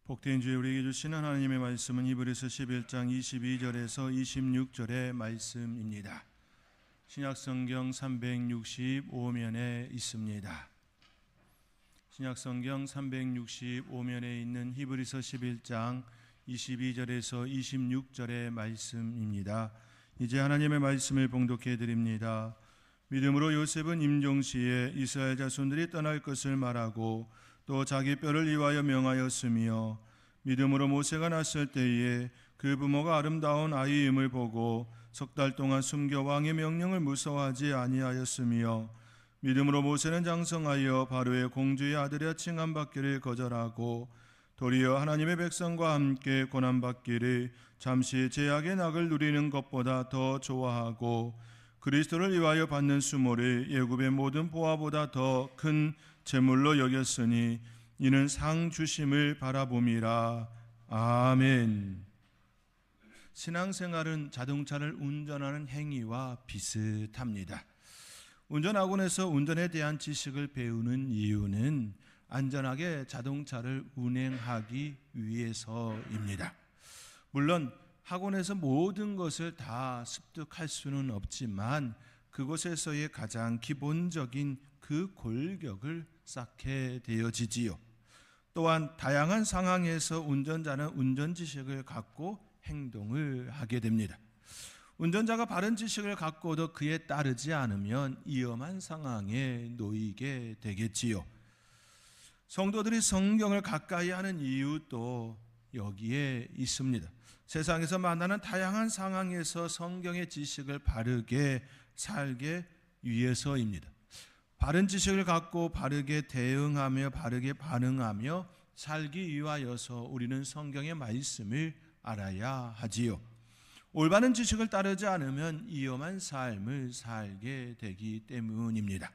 복된 주에 우리에게 주시는 하나님의 말씀은 히브리서 11장 22절에서 26절의 말씀입니다. 신약성경 365면에 있습니다. 신약성경 365면에 있는 히브리서 11장 22절에서 26절의 말씀입니다. 이제 하나님의 말씀을 봉독해 드립니다. 믿음으로 요셉은 임종시에 이스라엘 자손들이 떠날 것을 말하고 또 자기 뼈를 위하여 명하였으며, 믿음으로 모세가 났을 때에 그 부모가 아름다운 아이임을 보고 석 달 동안 숨겨 왕의 명령을 무서워하지 아니하였으며, 믿음으로 모세는 장성하여 바로의 공주의 아들이라 칭함받기를 거절하고 도리어 하나님의 백성과 함께 고난받기를 잠시 죄악의 낙을 누리는 것보다 더 좋아하고 그리스도를 위하여 받는 수모를 애굽의 모든 보화보다 더 큰 재물로 여겼으니 이는 상 주심을 바라봄이라. 아멘. 신앙생활은 자동차를 운전하는 행위와 비슷합니다. 운전학원에서 운전에 대한 지식을 배우는 이유는 안전하게 자동차를 운행하기 위해서입니다. 물론 학원에서 모든 것을 다 습득할 수는 없지만 그곳에서의 가장 기본적인 그 골격을 쌓게 되어지지요. 또한 다양한 상황에서 운전자는 운전 지식을 갖고 행동을 하게 됩니다. 운전자가 바른 지식을 갖고도 그에 따르지 않으면 위험한 상황에 놓이게 되겠지요. 성도들이 성경을 가까이 하는 이유도 여기에 있습니다. 세상에서 만나는 다양한 상황에서 성경의 지식을 바르게 살게 위해서입니다. 바른 지식을 갖고 바르게 대응하며 바르게 반응하며 살기 위하여서 우리는 성경의 말씀을 알아야 하지요. 올바른 지식을 따르지 않으면 위험한 삶을 살게 되기 때문입니다.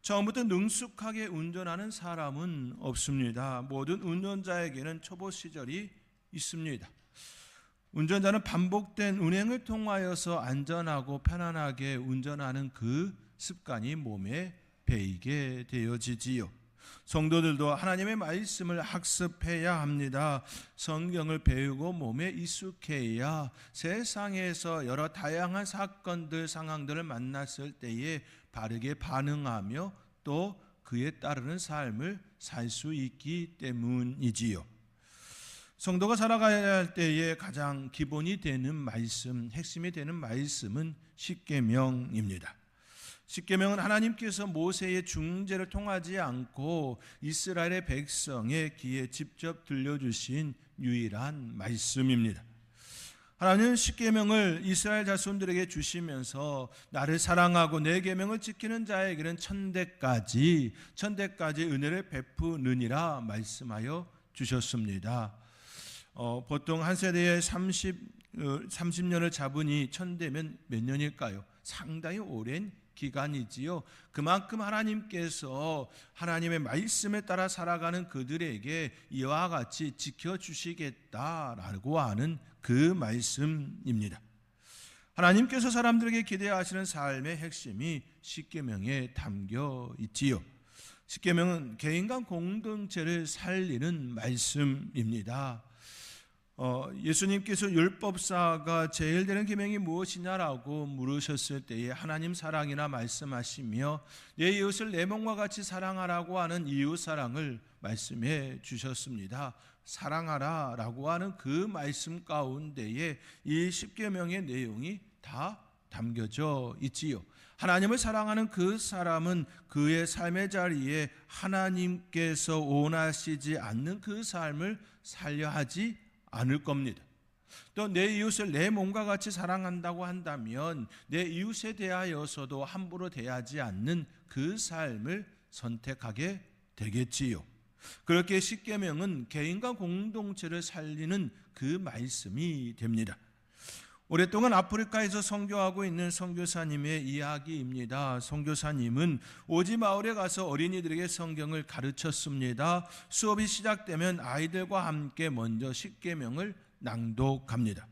처음부터 능숙하게 운전하는 사람은 없습니다. 모든 운전자에게는 초보 시절이 있습니다. 운전자는 반복된 운행을 통하여서 안전하고 편안하게 운전하는 그 습관이 몸에 배이게 되어지지요. 성도들도 하나님의 말씀을 학습해야 합니다. 성경을 배우고 몸에 익숙해야 세상에서 여러 다양한 사건들, 상황들을 만났을 때에 바르게 반응하며 또 그에 따르는 삶을 살 수 있기 때문이지요. 성도가 살아가야 할 때에 가장 기본이 되는 말씀, 핵심이 되는 말씀은 십계명입니다. 십계명은 하나님께서 모세의 중재를 통하지 않고 이스라엘의 백성의 귀에 직접 들려주신 유일한 말씀입니다. 하나님은 십계명을 이스라엘 자손들에게 주시면서 나를 사랑하고 내 계명을 지키는 자에게는 천대까지 은혜를 베푸느니라 말씀하여 주셨습니다. 보통 한 세대에 30년을 잡으니 천대면 몇 년일까요? 상당히 오랜 기간이지요. 그만큼 하나님께서 하나님의 말씀에 따라 살아가는 그들에게 이와 같이 지켜주시겠다라고 하는 그 말씀입니다. 하나님께서 사람들에게 기대하시는 삶의 핵심이 십계명에 담겨 있지요. 십계명은 개인 간 공동체를 살리는 말씀입니다. 예수님께서 율법사가 제일 되는 계명이 무엇이냐라고 물으셨을 때에 하나님 사랑이라 말씀하시며 내 이웃을 내 몸과 같이 사랑하라고 하는 이웃 사랑을 말씀해 주셨습니다. 사랑하라 라고 하는 그 말씀 가운데에 이 십계명의 내용이 다 담겨져 있지요. 하나님을 사랑하는 그 사람은 그의 삶의 자리에 하나님께서 원하시지 않는 그 삶을 살려 하지 않을 겁니다. 또 내 이웃을 내 몸과 같이 사랑한다고 한다면 내 이웃에 대하여서도 함부로 대하지 않는 그 삶을 선택하게 되겠지요. 그렇게 십계명은 개인과 공동체를 살리는 그 말씀이 됩니다. 오랫동안 아프리카에서 선교하고 있는 선교사님의 이야기입니다. 선교사님은 오지 마을에 가서 어린이들에게 성경을 가르쳤습니다. 수업이 시작되면 아이들과 함께 먼저 십계명을 낭독합니다.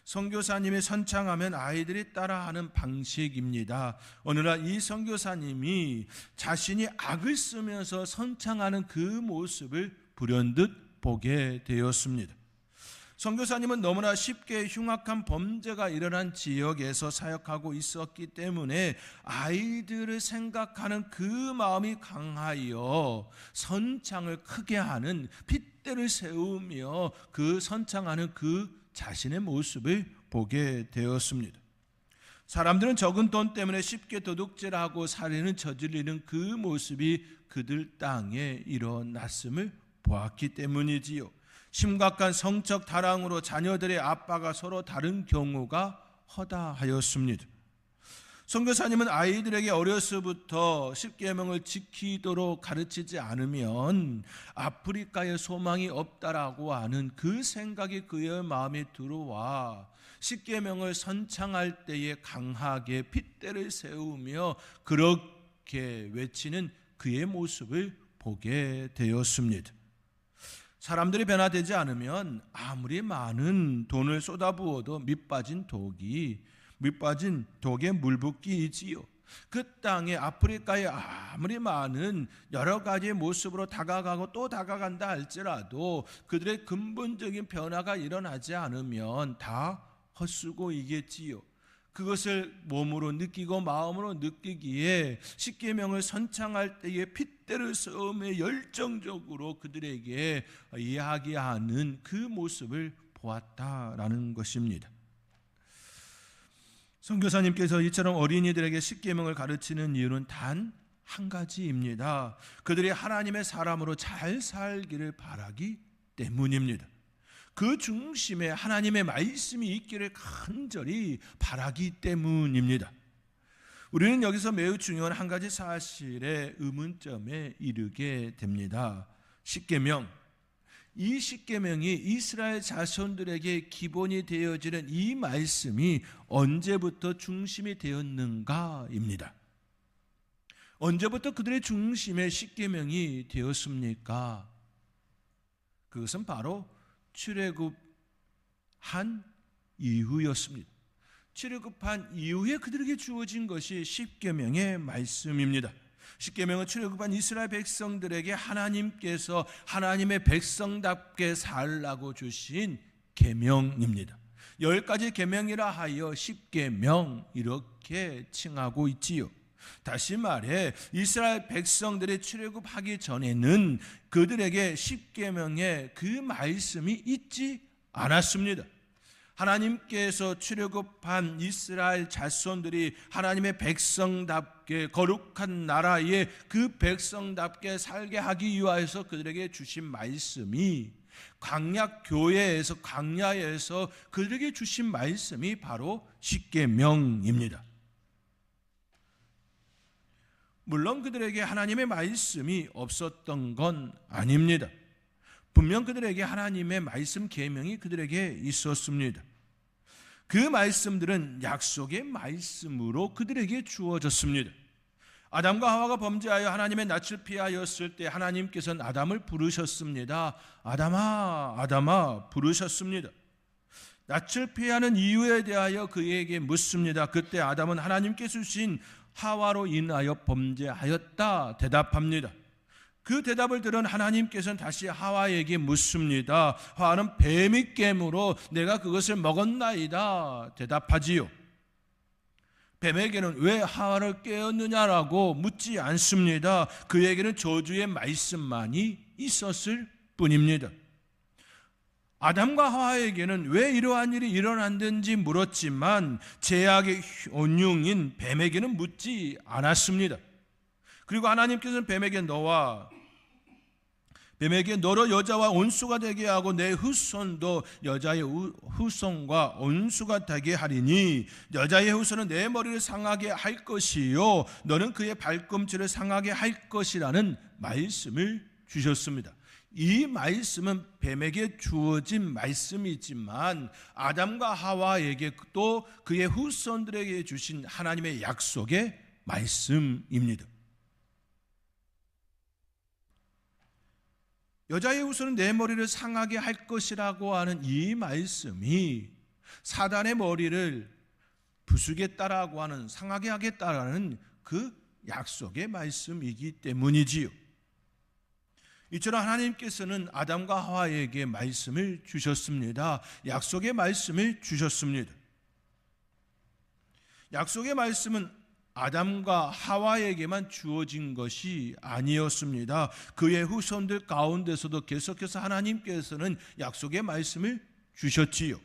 선교사님이 선창하면 아이들이 따라하는 방식입니다. 어느 날 이 선교사님이 자신이 악을 쓰면서 선창하는 그 모습을 불현듯 보게 되었습니다. 선교사님은 너무나 쉽게 흉악한 범죄가 일어난 지역에서 사역하고 있었기 때문에 아이들을 생각하는 그 마음이 강하여 선창을 크게 하는 핏대를 세우며 그 선창하는 그 자신의 모습을 보게 되었습니다. 사람들은 적은 돈 때문에 쉽게 도둑질하고 살인을 저지르는 그 모습이 그들 땅에 일어났음을 보았기 때문이지요. 심각한 성적 다랑으로 자녀들의 아빠가 서로 다른 경우가 허다하였습니다. 선교사님은 아이들에게 어려서부터 십계명을 지키도록 가르치지 않으면 아프리카에 소망이 없다라고 하는 그 생각이 그의 마음에 들어와 십계명을 선창할 때에 강하게 핏대를 세우며 그렇게 외치는 그의 모습을 보게 되었습니다. 사람들이 변화되지 않으면 아무리 많은 돈을 쏟아부어도 밑빠진 독에 물붓기이지요. 그 땅에 아프리카에 아무리 많은 여러 가지의 모습으로 다가가고 또 다가간다 할지라도 그들의 근본적인 변화가 일어나지 않으면 다 헛수고이겠지요. 그것을 몸으로 느끼고 마음으로 느끼기에 십계명을 선창할 때에 핏대를 세우며 열정적으로 그들에게 이야기하는 그 모습을 보았다라는 것입니다. 선교사님께서 이처럼 어린이들에게 십계명을 가르치는 이유는 단 한 가지입니다. 그들이 하나님의 사람으로 잘 살기를 바라기 때문입니다. 그 중심에 하나님의 말씀이 있기를 간절히 바라기 때문입니다. 우리는 여기서 매우 중요한 한 가지 사실의 의문점에 이르게 됩니다. 십계명, 이 십계명이 이스라엘 자손들에게 기본이 되어지는 이 말씀이 언제부터 중심이 되었는가입니다. 언제부터 그들의 중심에 십계명이 되었습니까? 그것은 바로 출애굽한 이후였습니다. 출애굽한 이후에 그들에게 주어진 것이 십계명의 말씀입니다. 십계명은 출애굽한 이스라엘 백성들에게 하나님께서 하나님의 백성답게 살라고 주신 계명입니다. 10가지 계명이라 하여 십계명 이렇게 칭하고 있지요. 다시 말해 이스라엘 백성들이 출애굽하기 전에는 그들에게 십계명의 그 말씀이 있지 않았습니다. 하나님께서 출애굽한 이스라엘 자손들이 하나님의 백성답게 거룩한 나라에 그 백성답게 살게 하기 위하여서 그들에게 주신 말씀이 광야에서 그들에게 주신 말씀이 바로 십계명입니다. 물론 그들에게 하나님의 말씀이 없었던 건 아닙니다. 분명 그들에게 하나님의 말씀 계명이 그들에게 있었습니다. 그 말씀들은 약속의 말씀으로 그들에게 주어졌습니다. 아담과 하와가 범죄하여 하나님의 낯을 피하였을 때 하나님께서는 아담을 부르셨습니다. 아담아, 아담아 부르셨습니다. 낯을 피하는 이유에 대하여 그에게 묻습니다. 그때 아담은 하나님께서 주신 하와로 인하여 범죄하였다 대답합니다. 그 대답을 들은 하나님께서는 다시 하와에게 묻습니다. 하와는 뱀이 깨므로 내가 그것을 먹었나이다 대답하지요. 뱀에게는 왜 하와를 깨었느냐라고 묻지 않습니다. 그에게는 저주의 말씀만이 있었을 뿐입니다. 아담과 하와에게는 왜 이러한 일이 일어났는지 물었지만 제약의 온흉인 뱀에게는 묻지 않았습니다. 그리고 하나님께서는 뱀에게 너로 여자와 온수가 되게 하고 내 후손도 여자의 후손과 온수가 되게 하리니 여자의 후손은 내 머리를 상하게 할 것이요 너는 그의 발꿈치를 상하게 할 것이라는 말씀을 주셨습니다. 이 말씀은 뱀에게 주어진 말씀이지만 아담과 하와에게 또 그의 후손들에게 주신 하나님의 약속의 말씀입니다. 여자의 후손은 내 머리를 상하게 할 것이라고 하는 이 말씀이 사단의 머리를 부수겠다라고 하는 상하게 하겠다라는 그 약속의 말씀이기 때문이지요. 이처럼 하나님께서는 아담과 하와에게 말씀을 주셨습니다. 약속의 말씀을 주셨습니다. 약속의 말씀은 아담과 하와에게만 주어진 것이 아니었습니다. 그의 후손들 가운데서도 계속해서 하나님께서는 약속의 말씀을 주셨지요.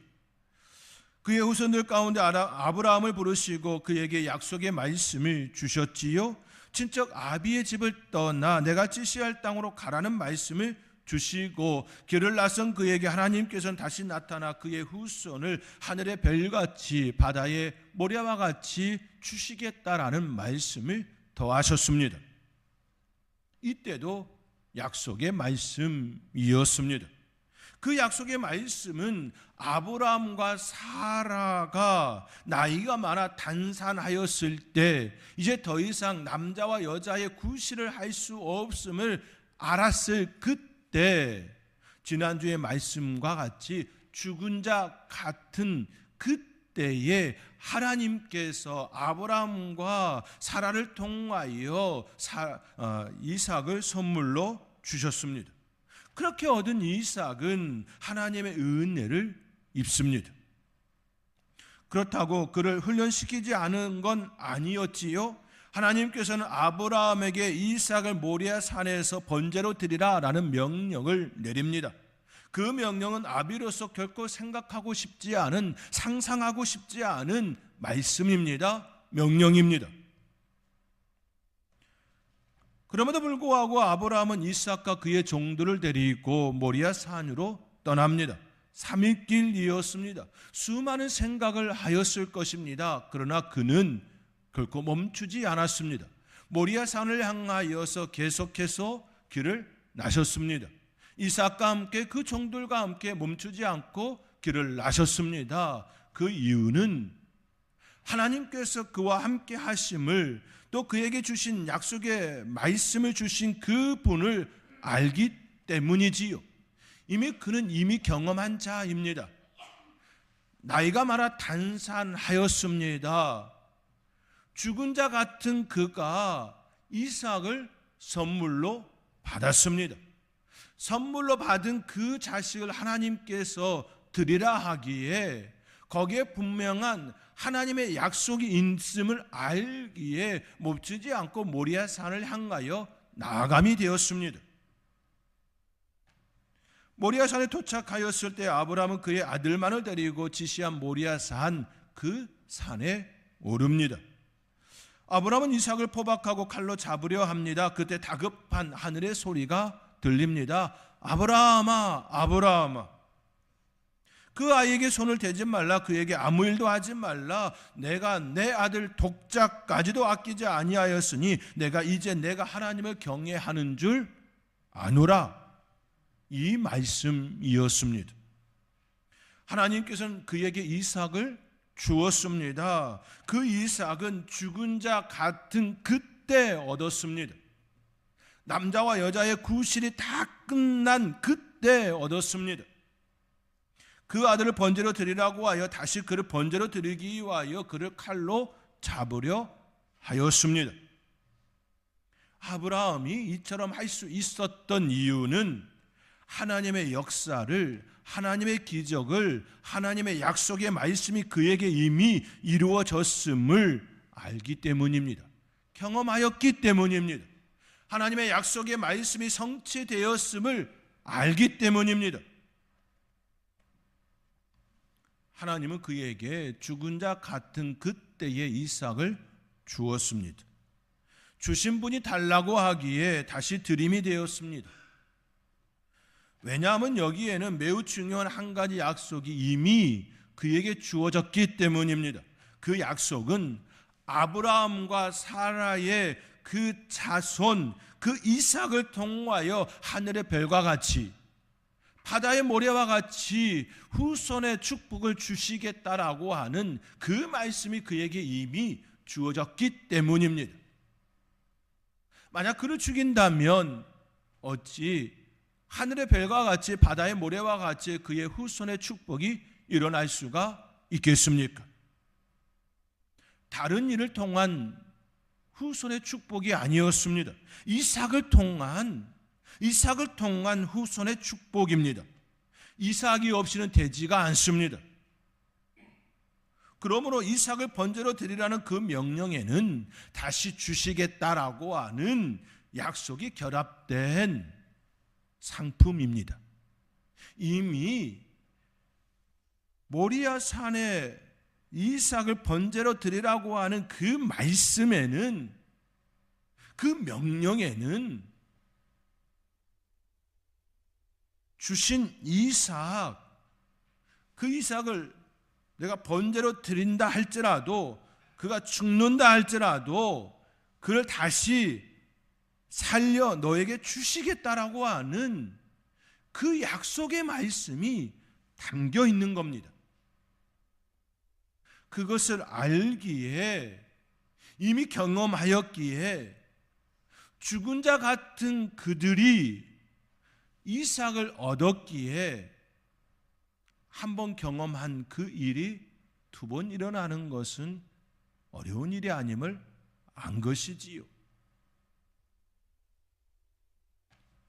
그의 후손들 가운데 아브라함을 부르시고 그에게 약속의 말씀을 주셨지요. 친척 아비의 집을 떠나 내가 지시할 땅으로 가라는 말씀을 주시고 길을 나선 그에게 하나님께서는 다시 나타나 그의 후손을 하늘의 별같이 바다의 모래와 같이 주시겠다라는 말씀을 더하셨습니다. 이때도 약속의 말씀이었습니다. 그 약속의 말씀은 아브라함과 사라가 나이가 많아 단산하였을 때 이제 더 이상 남자와 여자의 구실을 할 수 없음을 알았을 그때, 지난주의 말씀과 같이 죽은 자 같은 그때에 하나님께서 아브라함과 사라를 통하여 이삭을 선물로 주셨습니다. 그렇게 얻은 이삭은 하나님의 은혜를 입습니다. 그렇다고 그를 훈련시키지 않은 건 아니었지요. 하나님께서는 아브라함에게 이삭을 모리아 산에서 번제로 드리라 라는 명령을 내립니다. 그 명령은 아비로서 결코 생각하고 싶지 않은, 상상하고 싶지 않은 말씀입니다. 명령입니다. 그럼에도 불구하고 아브라함은 이삭과 그의 종들을 데리고 모리아 산으로 떠납니다. 3일길이었습니다. 수많은 생각을 하였을 것입니다. 그러나 그는 결코 멈추지 않았습니다. 모리아 산을 향하여서 계속해서 길을 나셨습니다. 이삭과 함께 그 종들과 함께 멈추지 않고 길을 나셨습니다. 그 이유는 하나님께서 그와 함께 하심을, 또 그에게 주신 약속의 말씀을 주신 그분을 알기 때문이지요. 그는 이미 경험한 자입니다. 나이가 많아 단산하였습니다. 죽은 자 같은 그가 이삭을 선물로 받았습니다. 선물로 받은 그 자식을 하나님께서 드리라 하기에 거기에 분명한 하나님의 약속이 있음을 알기에 멈추지 않고 모리아 산을 향하여 나아감이 되었습니다. 모리아 산에 도착하였을 때 아브라함은 그의 아들만을 데리고 지시한 모리아 산, 그 산에 오릅니다. 아브라함은 이삭을 포박하고 칼로 잡으려 합니다. 그때 다급한 하늘의 소리가 들립니다. 아브라함아, 아브라함아. 그 아이에게 손을 대지 말라. 그에게 아무 일도 하지 말라. 내가 내 아들 독자까지도 아끼지 아니하였으니 내가 이제 내가 하나님을 경외하는 줄 아노라. 이 말씀이었습니다. 하나님께서는 그에게 이삭을 주었습니다. 그 이삭은 죽은 자 같은 그때 얻었습니다. 남자와 여자의 구실이 다 끝난 그때 얻었습니다. 그 아들을 번제로 드리라고 하여 다시 그를 번제로 드리기 위하여 그를 칼로 잡으려 하였습니다. 아브라함이 이처럼 할 수 있었던 이유는 하나님의 역사를, 하나님의 기적을, 하나님의 약속의 말씀이 그에게 이미 이루어졌음을 알기 때문입니다. 경험하였기 때문입니다. 하나님의 약속의 말씀이 성취되었음을 알기 때문입니다. 하나님은 그에게 죽은 자 같은 그때의 이삭을 주었습니다. 주신 분이 달라고 하기에 다시 드림이 되었습니다. 왜냐하면 여기에는 매우 중요한 한 가지 약속이 이미 그에게 주어졌기 때문입니다. 그 약속은 아브라함과 사라의 그 자손, 그 이삭을 통하여 하늘의 별과 같이, 바다의 모래와 같이 후손의 축복을 주시겠다라고 하는 그 말씀이 그에게 이미 주어졌기 때문입니다. 만약 그를 죽인다면 어찌 하늘의 별과 같이 바다의 모래와 같이 그의 후손의 축복이 일어날 수가 있겠습니까? 다른 일을 통한 후손의 축복이 아니었습니다. 이삭을 통한 이삭을 통한 후손의 축복입니다. 이삭이 없이는 되지가 않습니다. 그러므로 이삭을 번제로 드리라는 그 명령에는 다시 주시겠다라고 하는 약속이 결합된 상품입니다. 이미 모리아 산에 이삭을 번제로 드리라고 하는 그 말씀에는, 그 명령에는 주신 이삭, 그 이삭을 내가 번제로 드린다 할지라도, 그가 죽는다 할지라도 그를 다시 살려 너에게 주시겠다라고 하는 그 약속의 말씀이 담겨 있는 겁니다. 그것을 알기에, 이미 경험하였기에 죽은 자 같은 그들이 이삭을 얻었기에 한 번 경험한 그 일이 두 번 일어나는 것은 어려운 일이 아님을 안 것이지요.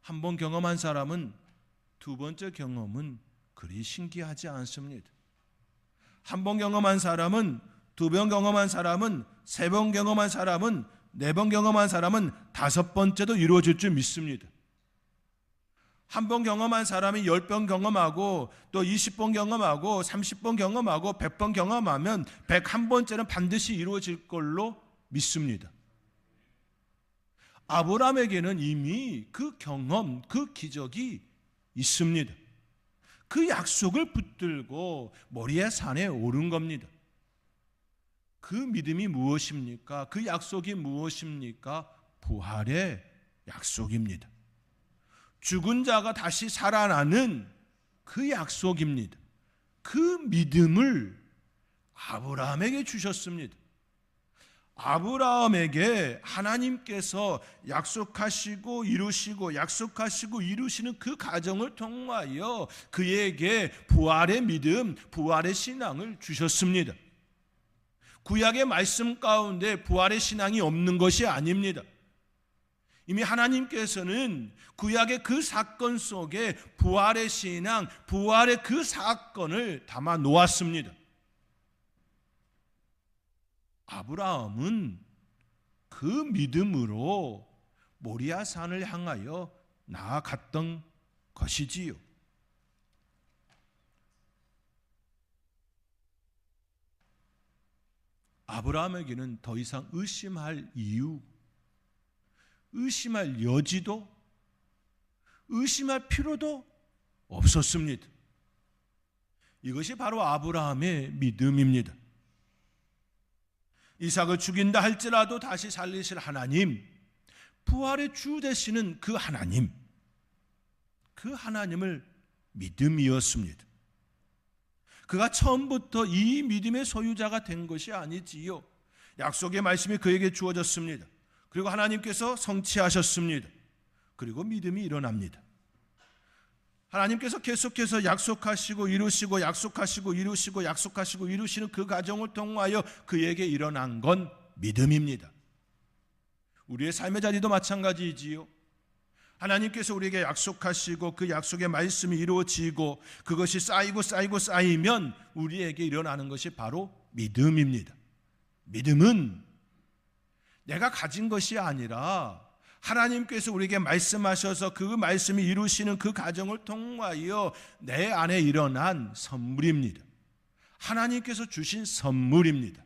한 번 경험한 사람은 두 번째 경험은 그리 신기하지 않습니다. 한 번 경험한 사람은, 두 번 경험한 사람은, 세 번 경험한 사람은, 네 번 경험한 사람은 다섯 번째도 이루어질 줄 믿습니다. 한 번 경험한 사람이 10번 경험하고 또 20번 경험하고 30번 경험하고 100번 경험하면 101번째는 반드시 이루어질 걸로 믿습니다. 아브라함에게는 이미 그 경험, 그 기적이 있습니다. 그 약속을 붙들고 모리아 산에 오른 겁니다. 그 믿음이 무엇입니까? 그 약속이 무엇입니까? 부활의 약속입니다. 죽은 자가 다시 살아나는 그 약속입니다. 그 믿음을 아브라함에게 주셨습니다. 아브라함에게 하나님께서 약속하시고 이루시고 약속하시고 이루시는 그 과정을 통하여 그에게 부활의 믿음, 부활의 신앙을 주셨습니다. 구약의 말씀 가운데 부활의 신앙이 없는 것이 아닙니다. 이미 하나님께서는 구약의 그 사건 속에 부활의 신앙, 부활의 그 사건을 담아 놓았습니다. 아브라함은 그 믿음으로 모리아 산을 향하여 나아갔던 것이지요. 아브라함에게는 더 이상 의심할 이유, 의심할 여지도, 의심할 필요도 없었습니다. 이것이 바로 아브라함의 믿음입니다. 이삭을 죽인다 할지라도 다시 살리실 하나님, 부활의 주 되시는 그 하나님, 그 하나님을 믿음이었습니다. 그가 처음부터 이 믿음의 소유자가 된 것이 아니지요. 약속의 말씀이 그에게 주어졌습니다. 그리고 하나님께서 성취하셨습니다. 그리고 믿음이 일어납니다. 하나님께서 계속해서 약속하시고 이루시고 약속하시고 이루시고 약속하시고 이루시는 그 과정을 통하여 그에게 일어난 건 믿음입니다. 우리의 삶의 자리도 마찬가지이지요. 하나님께서 우리에게 약속하시고 그 약속의 말씀이 이루어지고 그것이 쌓이고 쌓이고 쌓이면 우리에게 일어나는 것이 바로 믿음입니다. 믿음은 내가 가진 것이 아니라 하나님께서 우리에게 말씀하셔서 그 말씀이 이루시는 그 과정을 통하여 내 안에 일어난 선물입니다. 하나님께서 주신 선물입니다.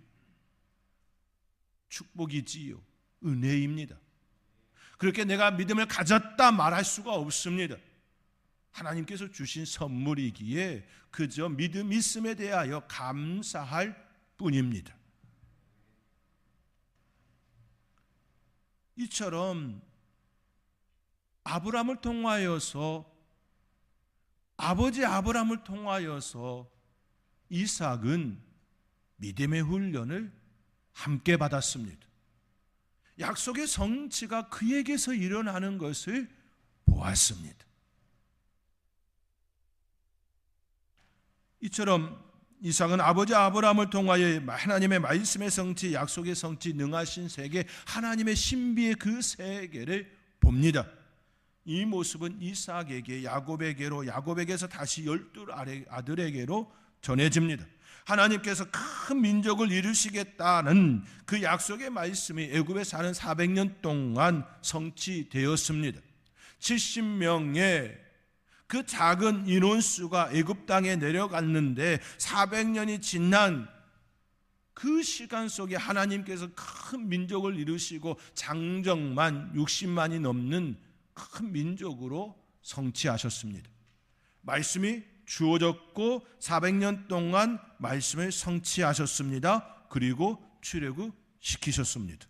축복이지요. 은혜입니다. 그렇게 내가 믿음을 가졌다 말할 수가 없습니다. 하나님께서 주신 선물이기에 그저 믿음에 대하여 감사할 뿐입니다. 이처럼 아브라함을 통하여서, 아버지 아브라함을 통하여서 이삭은 믿음의 훈련을 함께 받았습니다. 약속의 성취가 그에게서 일어나는 것을 보았습니다. 이처럼 이삭은 아버지 아브라함을 통하여 하나님의 말씀의 성취, 약속의 성취, 능하신 세계, 하나님의 신비의 그 세계를 봅니다. 이 모습은 이삭에게, 야곱에게로, 야곱에게서 다시 12아들에게로 전해집니다. 하나님께서 큰 민족을 이루시겠다는 그 약속의 말씀이 애굽에 사는 400년 동안 성취되었습니다. 70명의 그 작은 인원수가 애굽 땅에 내려갔는데 400년이 지난 그 시간 속에 하나님께서 큰 민족을 이루시고 장정만 60만이 넘는 큰 민족으로 성취하셨습니다. 말씀이 주어졌고 400년 동안 말씀을 성취하셨습니다. 그리고 출애굽시키셨습니다.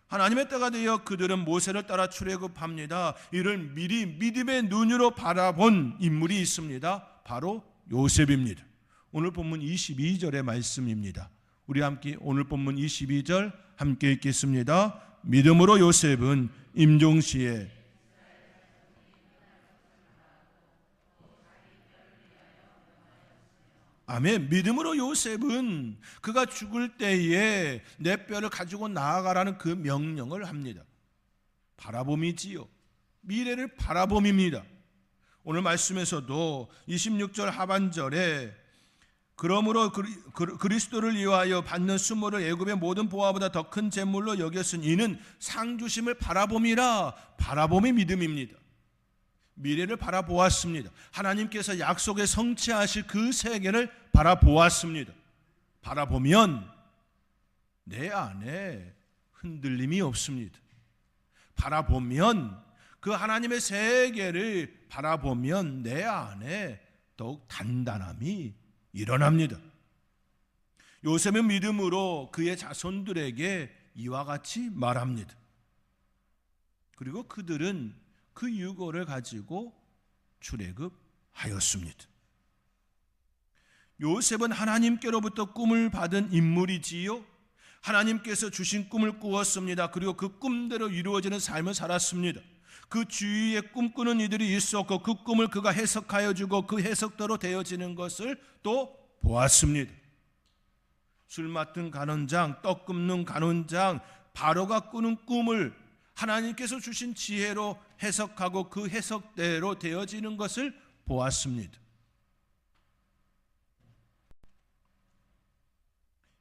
하나님의 때가 되어 그들은 모세를 따라 출애굽합니다. 이를 미리 믿음의 눈으로 바라본 인물이 있습니다. 바로 요셉입니다. 오늘 본문 22절의 말씀입니다. 우리 함께 오늘 본문 22절 함께 읽겠습니다. 믿음으로 요셉은 임종시에 아멘. 믿음으로 요셉은 그가 죽을 때에 내 뼈를 가지고 나아가라는 그 명령을 합니다. 바라봄이지요. 미래를 바라봄입니다. 오늘 말씀에서도 26절 하반절에 그러므로 그리스도를 위하여 받는 수모를 애굽의 모든 보화보다 더 큰 재물로 여겼으니 이는 상 주심을 바라봄이라. 바라봄이 믿음입니다. 미래를 바라보았습니다. 하나님께서 약속에 성취하실 그 세계를 바라보았습니다. 바라보면 내 안에 흔들림이 없습니다. 바라보면 그 하나님의 세계를 바라보면 내 안에 더욱 단단함이 일어납니다. 요셉은 믿음으로 그의 자손들에게 이와 같이 말합니다. 그리고 그들은 그 유고를 가지고 출애굽하였습니다. 요셉은 하나님께로부터 꿈을 받은 인물이지요. 하나님께서 주신 꿈을 꾸었습니다. 그리고 그 꿈대로 이루어지는 삶을 살았습니다. 그 주위에 꿈꾸는 이들이 있었고 그 꿈을 그가 해석하여 주고 그 해석대로 되어지는 것을 또 보았습니다. 술 맡은 간원장, 떡 굽는 간원장, 바로가 꾸는 꿈을 하나님께서 주신 지혜로 해석하고 그 해석대로 되어지는 것을 보았습니다.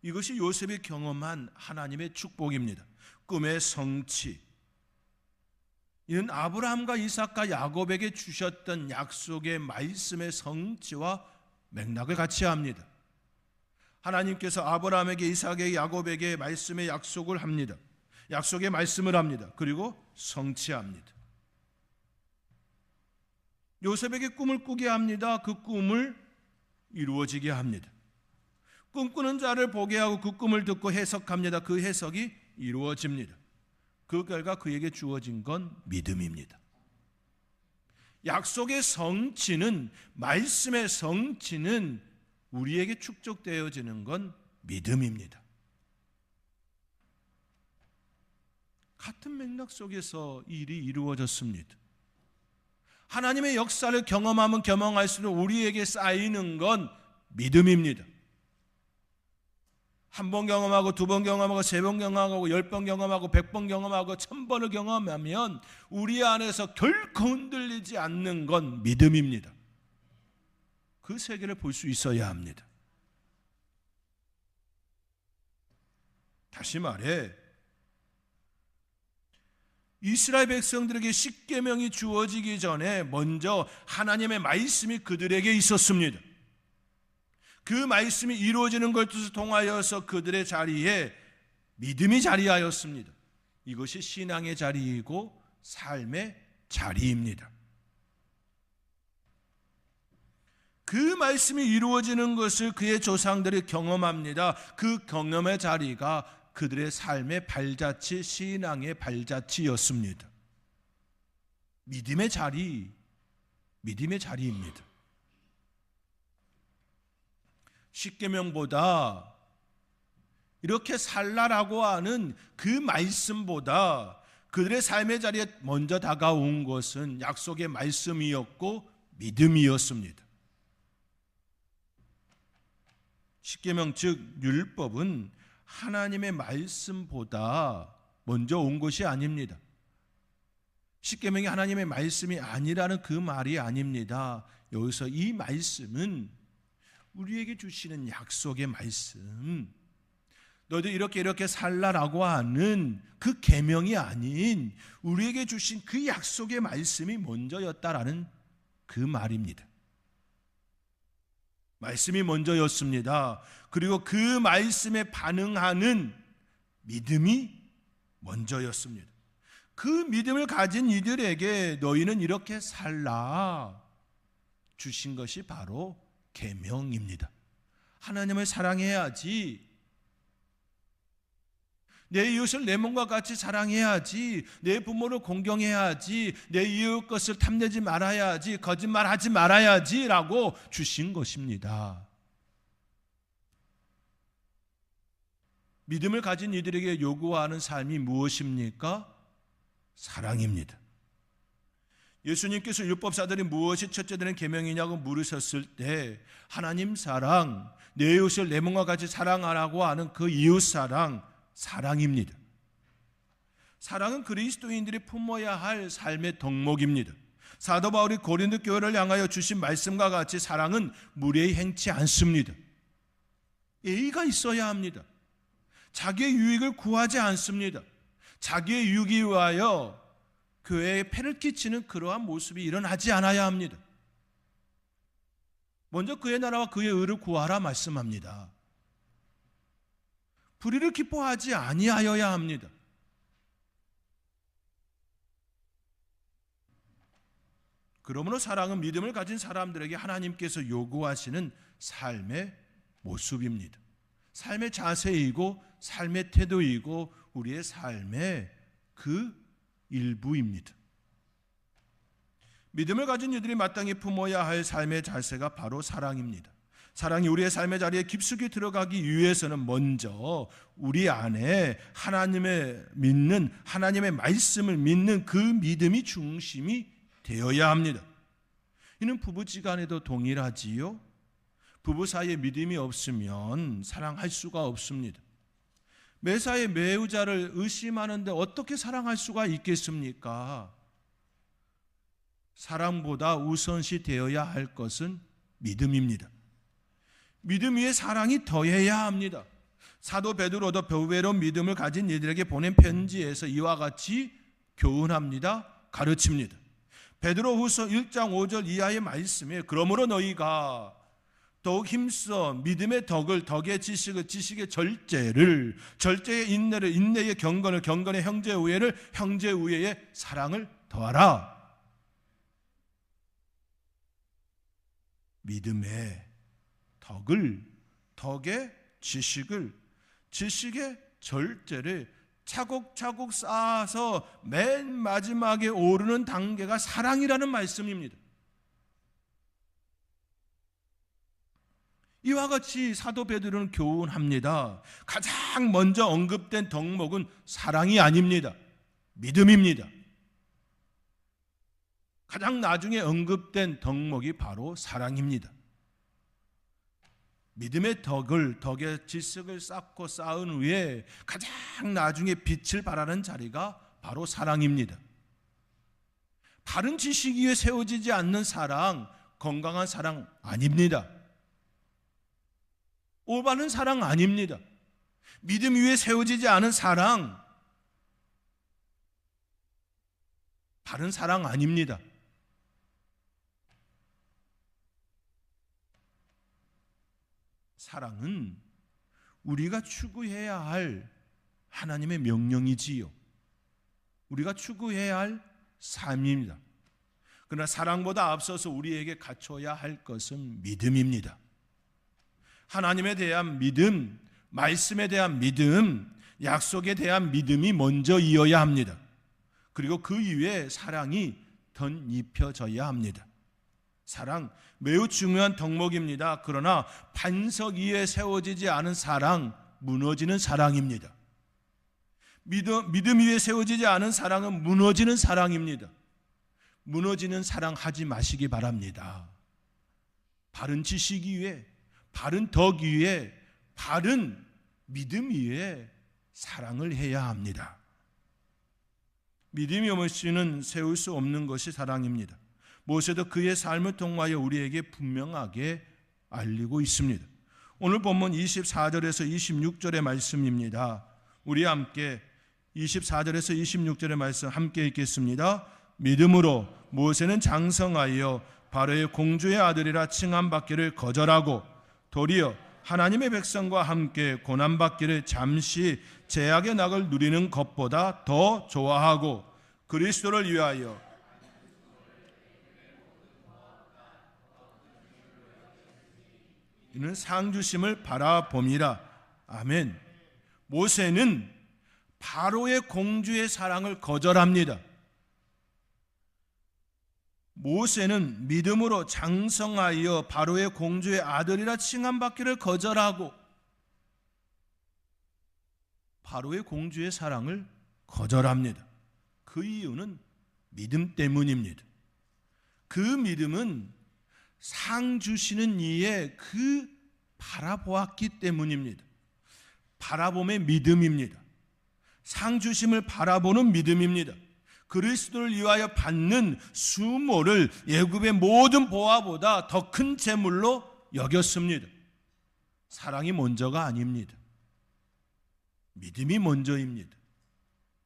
이것이 요셉이 경험한 하나님의 축복입니다. 꿈의 성취. 이는 아브라함과 이삭과 야곱에게 주셨던 약속의 말씀의 성취와 맥락을 같이 합니다. 하나님께서 아브라함에게, 이삭에게, 야곱에게 말씀의 약속을 합니다. 약속의 말씀을 합니다. 그리고 성취합니다. 요셉에게 꿈을 꾸게 합니다. 그 꿈을 이루어지게 합니다. 꿈꾸는 자를 보게 하고 그 꿈을 듣고 해석합니다. 그 해석이 이루어집니다. 그 결과 그에게 주어진 건 믿음입니다. 약속의 성취는, 말씀의 성취는 우리에게 축적되어지는 건 믿음입니다. 같은 맥락 속에서 일이 이루어졌습니다. 하나님의 역사를 경험하면 경험할수록 우리에게 쌓이는 건 믿음입니다. 한 번 경험하고, 두 번 경험하고, 세 번 경험하고, 10번 경험하고, 100번 경험하고, 1000번을 경험하면 우리 안에서 결코 흔들리지 않는 건 믿음입니다. 그 세계를 볼 수 있어야 합니다. 다시 말해, 이스라엘 백성들에게 십계명이 주어지기 전에 먼저 하나님의 말씀이 그들에게 있었습니다. 그 말씀이 이루어지는 것을 통하여서 그들의 자리에 믿음이 자리하였습니다. 이것이 신앙의 자리이고 삶의 자리입니다. 그 말씀이 이루어지는 것을 그의 조상들이 경험합니다. 그 경험의 자리가 그들의 삶의 발자취, 신앙의 발자취였습니다. 믿음의 자리, 믿음의 자리입니다. 십계명보다 이렇게 살라라고 하는 그 말씀보다 그들의 삶의 자리에 먼저 다가온 것은 약속의 말씀이었고 믿음이었습니다. 십계명 즉 율법은 하나님의 말씀보다 먼저 온 것이 아닙니다. 십계명이 하나님의 말씀이 아니라는 그 말이 아닙니다. 여기서 이 말씀은 우리에게 주시는 약속의 말씀, 너희들 이렇게 살라라고 하는 그 계명이 아닌 우리에게 주신 그 약속의 말씀이 먼저였다라는 그 말입니다. 말씀이 먼저였습니다. 그리고 그 말씀에 반응하는 믿음이 먼저였습니다. 그 믿음을 가진 이들에게 너희는 이렇게 살라 주신 것이 바로 계명입니다. 하나님을 사랑해야지, 내 이웃을 내 몸과 같이 사랑해야지, 내 부모를 공경해야지, 내 이웃 것을 탐내지 말아야지, 거짓말하지 말아야지 라고 주신 것입니다. 믿음을 가진 이들에게 요구하는 삶이 무엇입니까? 사랑입니다. 예수님께서 율법사들이 무엇이 첫째 되는 계명이냐고 물으셨을 때 하나님 사랑, 내 이웃을 내 몸과 같이 사랑하라고 하는 그 이웃 사랑, 사랑입니다. 사랑은 그리스도인들이 품어야 할 삶의 덕목입니다. 사도 바울이 고린도 교회를 향하여 주신 말씀과 같이 사랑은 무례히 행치 않습니다. 예의가 있어야 합니다. 자기의 유익을 구하지 않습니다. 자기의 유익을 위하여 교회에 폐를 끼치는 그러한 모습이 일어나지 않아야 합니다. 먼저 그의 나라와 그의 의를 구하라 말씀합니다. 불의를 기뻐하지 아니하여야 합니다. 그러므로 사랑은 믿음을 가진 사람들에게 하나님께서 요구하시는 삶의 모습입니다. 삶의 자세이고 삶의 태도이고 우리의 삶의 그 일부입니다. 믿음을 가진 이들이 마땅히 품어야 할 삶의 자세가 바로 사랑입니다. 사랑이 우리의 삶의 자리에 깊숙이 들어가기 위해서는 먼저 우리 안에 하나님의 말씀을 믿는 그 믿음이 중심이 되어야 합니다. 이는 부부지간에도 동일하지요. 부부 사이에 믿음이 없으면 사랑할 수가 없습니다. 매사에 매우자를 의심하는데 어떻게 사랑할 수가 있겠습니까? 사랑보다 우선시 되어야 할 것은 믿음입니다. 믿음 위에 사랑이 더해야 합니다. 사도 베드로도 배우배로운 믿음을 가진 이들에게 보낸 편지에서 이와 같이 교훈합니다. 가르칩니다. 베드로후서 1장 5절 이하의 말씀에 그러므로 너희가 더욱 힘써 믿음의 덕을, 덕의 지식을, 지식의 절제를, 절제의 인내를, 인내의 경건을, 경건의 형제의 우애를, 형제의 우애의 사랑을 더하라. 믿음의 덕을, 덕의 지식을, 지식의 절제를 차곡차곡 쌓아서 맨 마지막에 오르는 단계가 사랑이라는 말씀입니다. 이와 같이 사도 베드로는 교훈합니다. 가장 먼저 언급된 덕목은 사랑이 아닙니다. 믿음입니다. 가장 나중에 언급된 덕목이 바로 사랑입니다. 믿음의 덕을, 덕의 지식을 쌓고 쌓은 후에 가장 나중에 빛을 발하는 자리가 바로 사랑입니다. 바른 지식 위에 세워지지 않는 사랑, 건강한 사랑 아닙니다. 올바른 사랑 아닙니다. 믿음 위에 세워지지 않은 사랑, 바른 사랑 아닙니다. 사랑은 우리가 추구해야 할 하나님의 명령이지요. 우리가 추구해야 할 삶입니다. 그러나 사랑보다 앞서서 우리에게 갖춰야 할 것은 믿음입니다. 하나님에 대한 믿음, 말씀에 대한 믿음, 약속에 대한 믿음이 먼저 이어야 합니다. 그리고 그 이후에 사랑이 덧입혀져야 합니다. 사랑 매우 중요한 덕목입니다. 그러나 반석 위에 세워지지 않은 사랑, 무너지는 사랑입니다. 믿음 위에 세워지지 않은 사랑은 무너지는 사랑입니다. 무너지는 사랑 하지 마시기 바랍니다. 바른 지식 위에, 바른 덕 위에, 바른 믿음 위에 사랑을 해야 합니다. 믿음이 없이는 세울 수 없는 것이 사랑입니다. 모세도 그의 삶을 통하여 우리에게 분명하게 알리고 있습니다. 오늘 본문 24절에서 26절의 말씀입니다. 우리 함께 24절에서 26절의 말씀 함께 읽겠습니다. 믿음으로 모세는 장성하여 바로의 공주의 아들이라 칭함받기를 거절하고 도리어 하나님의 백성과 함께 고난받기를 잠시 제약의 낙을 누리는 것보다 더 좋아하고 그리스도를 위하여 이는 상주심을 바라봄이라. 아멘. 모세는 바로의 공주의 사랑을 거절합니다. 모세는 믿음으로 장성하여 바로의 공주의 아들이라 칭함받기를 거절하고 바로의 공주의 사랑을 거절합니다. 그 이유는 믿음 때문입니다. 그 믿음은 상 주시는 이의 그 바라보았기 때문입니다. 바라봄의 믿음입니다. 상 주심을 바라보는 믿음입니다. 그리스도를 위하여 받는 수모를 애굽의 모든 보화보다 더 큰 재물로 여겼습니다. 사랑이 먼저가 아닙니다. 믿음이 먼저입니다.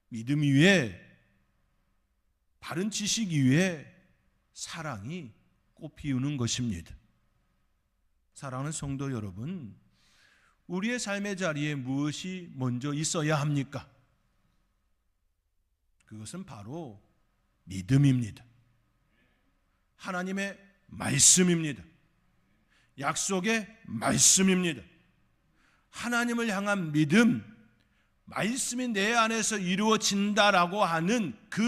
믿음 위에 바른 지식 위에 사랑이 꽃 피우는 것입니다. 사랑하는 성도 여러분, 우리의 삶의 자리에 무엇이 먼저 있어야 합니까? 그것은 바로 믿음입니다. 하나님의 말씀입니다. 약속의 말씀입니다. 하나님을 향한 믿음, 말씀이 내 안에서 이루어진다라고 하는 그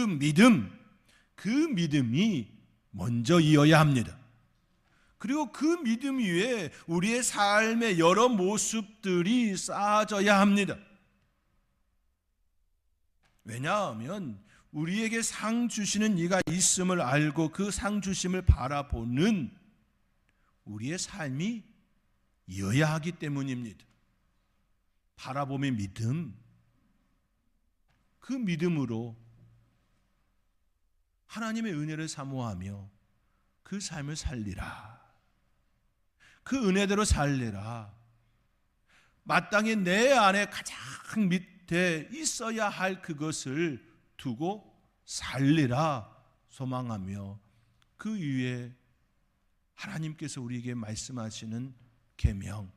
믿음이 먼저이어야 합니다. 그리고 그 믿음 위에 우리의 삶의 여러 모습들이 쌓아져야 합니다. 왜냐하면 우리에게 상 주시는 이가 있음을 알고 그 상 주심을 바라보는 우리의 삶이 이어야 하기 때문입니다. 바라봄의 믿음, 그 믿음으로 하나님의 은혜를 사모하며 그 삶을 살리라. 그 은혜대로 살리라. 마땅히 내 안에 가장 밑에 있어야 할 그것을 두고 살리라 소망하며 그 위에 하나님께서 우리에게 말씀하시는 계명,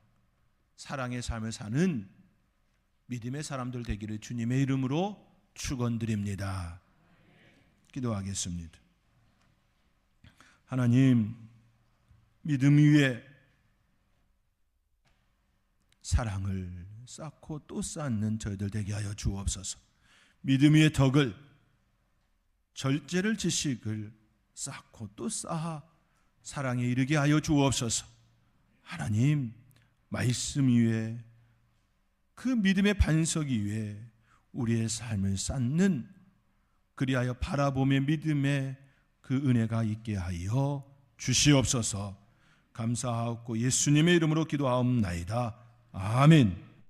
사랑의 삶을 사는 믿음의 사람들 되기를 주님의 이름으로 축원드립니다. 기도하겠습니다. 하나님, 믿음 위에 사랑을 쌓고 또 쌓는 저희들 되게 하여 주옵소서. 믿음 위에 덕을, 절제를, 지식을 쌓고 또 쌓아 사랑에 이르게 하여 주옵소서. 하나님, 말씀 위에 그 믿음의 반석 위에 우리의 삶을 쌓는, 그리하여 바라보며 믿음의 그 은혜가 있게 하여 주시옵소서. 감사하옵고 예수님의 이름으로 기도하옵나이다. 아멘.